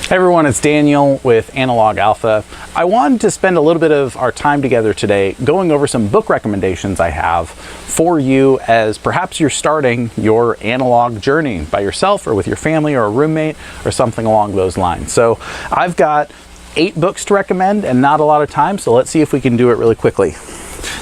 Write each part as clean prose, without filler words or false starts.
Hey everyone, it's Daniel with Analog Alpha. I wanted to spend a little bit of our time together today going over some book recommendations I have for you as perhaps you're starting your analog journey by yourself or with your family or a roommate or something along those lines. So I've got 8 books to recommend and not a lot of time, so let's see if we can do it really quickly.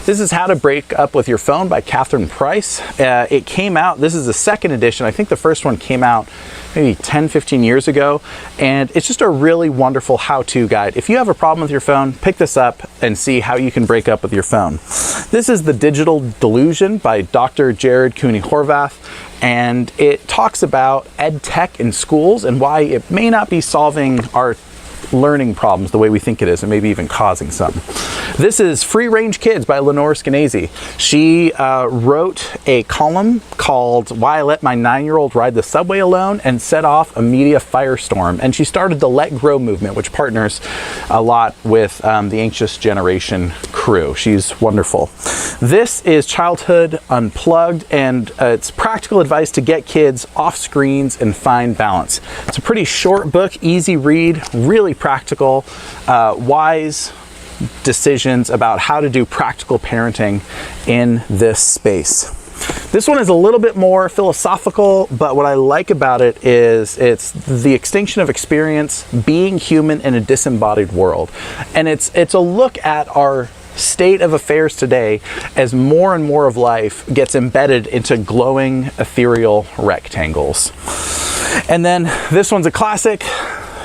This is How to Break Up With Your Phone by Catherine Price. It came out, this is the second edition. I think the first one came out maybe 10, 15 years ago. And it's just a really wonderful how-to guide. If you have a problem with your phone, pick this up and see how you can break up with your phone. This is The Digital Delusion by Dr. Jared Cooney Horvath. And it talks about ed tech in schools and why it may not be solving our learning problems the way we think it is, and maybe even causing some. This is Free Range Kids by Lenore Skenazy. She wrote a column called Why I Let My 9-Year-Old Ride the Subway Alone and Set Off a Media Firestorm. And she started the Let Grow movement, which partners a lot with the Anxious Generation crew. She's wonderful. This is Childhood Unplugged, and it's practical advice to get kids off screens and find balance. It's a pretty short book, easy read, really practical, wise decisions about how to do practical parenting in this space. This one is a little bit more philosophical, but what I like about it is it's the extinction of experience, being human in a disembodied world. And it's a look at our state of affairs today as more and more of life gets embedded into glowing ethereal rectangles. And then this one's a classic.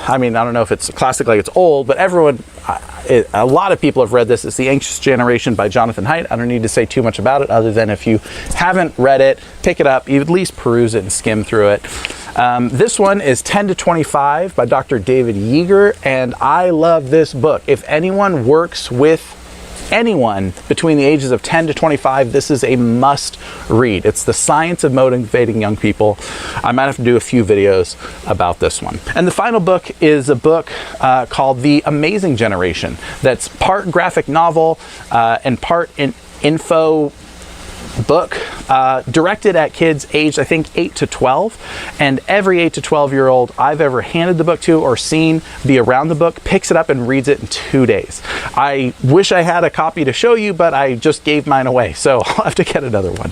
I mean, I don't know if it's a classic like it's old, but a lot of people have read this. It's The Anxious Generation by Jonathan Haidt. I don't need to say too much about it other than if you haven't read it, pick it up, you at least peruse it and skim through it. This one is 10 to 25 by Dr. David Yeager, and I love this book. If anyone works with anyone between the ages of 10 to 25, this is a must read. It's the science of motivating young people. I might have to do a few videos about this one. And the final book is a book called The Amazing Generation. That's part graphic novel and part info book directed at kids aged, I think, 8 to 12. And every 8 to 12-year-old I've ever handed the book to or seen be around the book picks it up and reads it in 2 days. I wish I had a copy to show you, but I just gave mine away, so I'll have to get another one.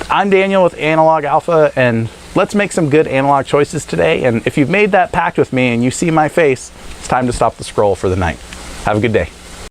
I'm Daniel with Analog Alpha, and let's make some good analog choices today. And if you've made that pact with me and you see my face, it's time to stop the scroll for the night. Have a good day.